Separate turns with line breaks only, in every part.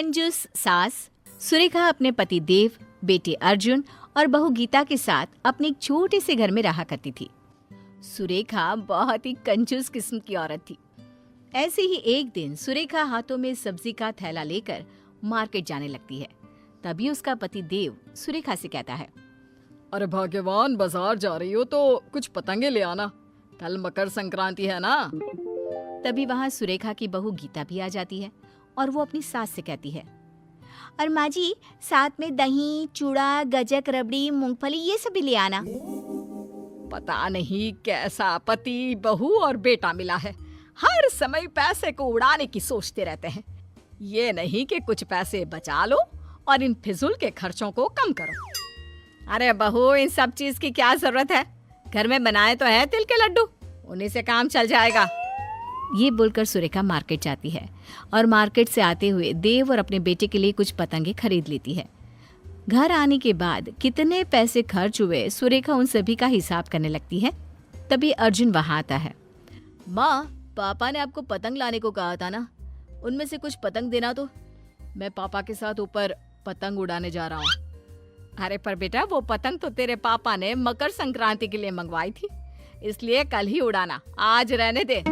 कंजूस सास। सुरेखा अपने पति देव, बेटे अर्जुन और बहू गीता के साथ अपने एक छोटे से घर में रहा करती थी। सुरेखा बहुत ही कंजूस किस्म की औरत थी। ऐसे ही एक दिन सुरेखा हाथों में सब्जी का थैला लेकर मार्केट जाने लगती है। तभी उसका पति देव सुरेखा से कहता है,
अरे भाग्यवान, बाजार जा रही हो तो कुछ पतंगे ले आना, कल मकर संक्रांति है ना।
तभी वहाँ सुरेखा की बहू गीता भी आ जाती है और वो अपनी सास से कहती है, और माँ जी साथ में दही, चूड़ा, गजक, रबड़ी, मूंगफली ये सब भी ले आना।
पता नहीं कैसा पति, बहू और बेटा मिला है, हर समय पैसे को उड़ाने की सोचते रहते हैं। ये नहीं कि कुछ पैसे बचा लो और इन फिजूल के खर्चों को कम करो।
अरे बहू, इन सब चीज की क्या जरूरत है, घर में बनाए तो है तिल के लड्डू, उन्हीं से काम चल जाएगा। ये बोलकर सुरेखा मार्केट जाती है और मार्केट से आते हुए देव और अपने बेटे के लिए कुछ पतंगे खरीद लेती है। घर आने के बाद कितने पैसे खर्च हुए सुरेखा उन सभी का हिसाब करने लगती है। तभी अर्जुन वहां आता है।
माँ, पापा ने आपको पतंग लाने को कहा था ना, उनमें से कुछ पतंग देना तो, मैं पापा के साथ ऊपर पतंग उड़ाने जा रहा हूँ।
अरे पर बेटा, वो पतंग तो तेरे पापा ने मकर संक्रांति के लिए मंगवाई थी, इसलिए कल ही उड़ाना, आज रहने दे।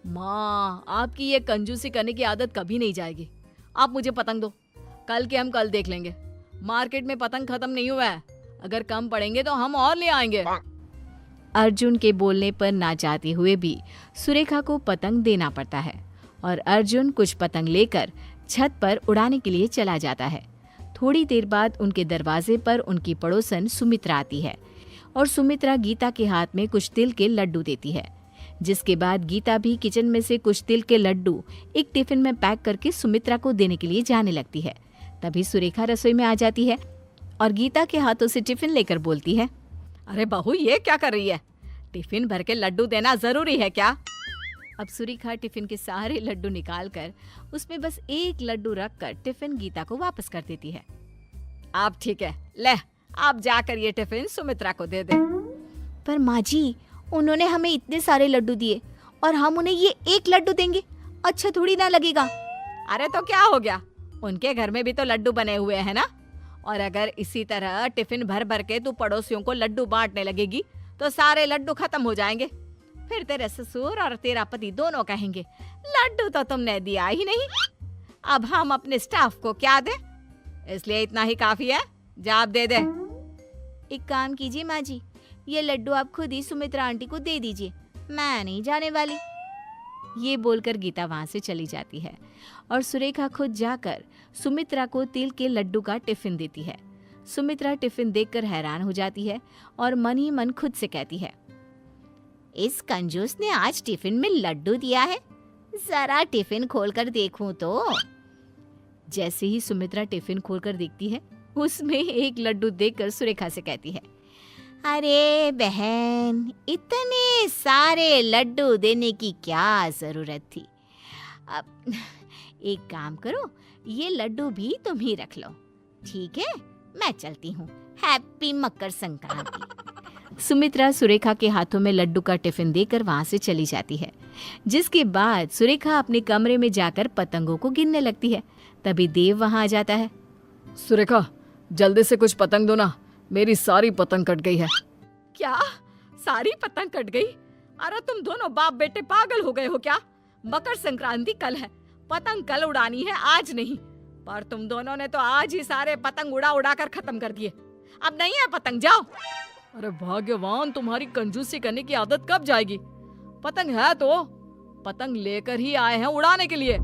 माँ, आपकी ये कंजूसी करने की आदत कभी नहीं जाएगी। आप मुझे पतंग दो, कल के हम कल देख लेंगे। मार्केट में पतंग खत्म नहीं हुआ है, अगर कम पड़ेंगे तो हम और ले आएंगे।
अर्जुन के बोलने पर ना चाहते हुए भी सुरेखा को पतंग देना पड़ता है और अर्जुन कुछ पतंग लेकर छत पर उड़ाने के लिए चला जाता है। थोड़ी देर बाद उनके दरवाजे पर उनकी पड़ोसन सुमित्रा आती है और सुमित्रा गीता के हाथ में कुछ तिल के लड्डू देती है। जिसके बाद गीता भी किचन में से कुछ तिल के लड्डू एक टिफिन में पैक करके सुमित्रा को देने के लिए जाने लगती है। तभी सुरेखा रसोई में आ जाती है और गीता के हाथों से टिफिन लेकर बोलती है,
अरे बहू, ये क्या कर रही है? टिफिन भर के लड्डू देना जरूरी है क्या?
अब सुरेखा टिफिन के सारे लड्डू निकालकर उसमें बस एक लड्डू रखकर टिफिन गीता को वापस कर देती है।
आप ठीक है, ले आप जाकर ये टिफिन सुमित्रा को दे दे।
पर माँ जी, उन्होंने हमें इतने सारे लड्डू दिए और हम उन्हें ये एक लड्डू देंगे, अच्छा थोड़ी ना लगेगा।
अरे तो क्या हो गया, उनके घर में भी तो लड्डू बने हुए हैं ना। और अगर इसी तरह टिफिन भर भर के तू पड़ोसियों को लड्डू बांटने लगेगी तो सारे लड्डू खत्म हो जाएंगे। फिर तेरे ससुर और तेरा पति दोनों कहेंगे, लड्डू तो तुमने दिया ही नहीं, अब हम अपने स्टाफ को क्या दें? इसलिए इतना ही काफी है, जा आप दे दे।
एक काम कीजिए माँ जी, ये लड्डू आप खुद ही सुमित्रा आंटी को दे दीजिए, मैं नहीं जाने वाली। ये बोलकर गीता वहां से चली जाती है और सुरेखा खुद जाकर सुमित्रा को तिल के लड्डू का टिफिन देती है। सुमित्रा टिफिन देखकर हैरान हो जाती है और मन ही मन खुद से कहती है, इस कंजूस ने आज टिफिन में लड्डू दिया है, जरा टिफिन खोलकर देखूं तो। जैसे ही सुमित्रा टिफिन खोलकर देखती है, उसमें एक लड्डू देखकर सुरेखा से कहती है, अरे बहन, इतने सारे लड्डू देने की क्या जरूरत थी। अब एक काम करो, ये लड्डू भी तुम ही रख लो, ठीक है? मैं चलती हूँ, हैप्पी मकर संक्रांति। सुमित्रा सुरेखा के हाथों में लड्डू का टिफिन देकर वहां से चली जाती है। जिसके बाद सुरेखा अपने कमरे में जाकर पतंगों को गिनने लगती है। तभी देव वहां आ जाता है।
सुरेखा, जल्दी से कुछ पतंग दो ना, मेरी सारी पतंग कट गई है। क्या सारी पतंग कट गई? अरे तुम दोनों बाप बेटे पागल हो गए हो क्या? मकर संक्रांति कल है, पतंग कल उड़ानी है, आज नहीं। पर तुम दोनों ने तो आज ही सारे पतंग उड़ा उड़ा कर खत्म कर दिए, अब नहीं है पतंग, जाओ। अरे भाग्यवान, तुम्हारी कंजूसी करने की आदत कब जाएगी? पतंग है तो पतंग लेकर ही आए हैं उड़ाने के लिए।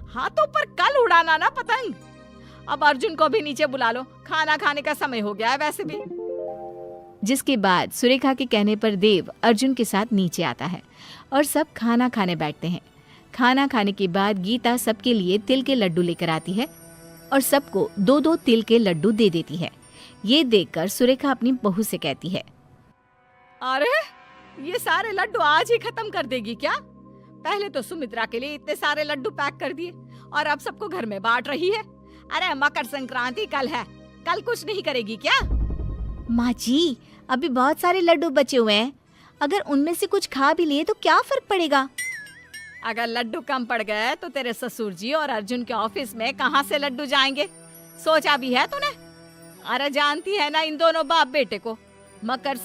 हाँ तो पर कल उड़ाना ना पतंग। अब अर्जुन को भी नीचे बुला लो, खाना खाने का समय हो गया है वैसे भी।
जिसके बाद सुरेखा के कहने पर देव अर्जुन के साथ नीचे आता है और सब खाना खाने बैठते हैं। खाना खाने के बाद गीता सबके लिए तिल के लड्डू लेकर आती है और सबको 2-2 तिल के लड्डू दे देती है। ये देखकर सुरेखा अपनी बहू से कहती है,
अरे ये सारे लड्डू आज ही खत्म कर देगी क्या? पहले तो सुमित्रा के लिए इतने सारे लड्डू पैक कर दिए और अब सबको घर में बांट रही है। अरे मकर संक्रांति कल है, कल कुछ नहीं करेगी क्या?
माँ जी, अभी बहुत सारे लड्डू बचे हुए हैं, अगर उनमें से कुछ खा भी लिए तो क्या फर्क पड़ेगा?
अगर लड्डू कम पड़ गए तो तेरे ससुर जी और अर्जुन के ऑफिस में कहाँ से लड्डू जाएंगे? सोचा भी है तूने? अरे जानती है ना इन दोनों बाप बेटे को, मकर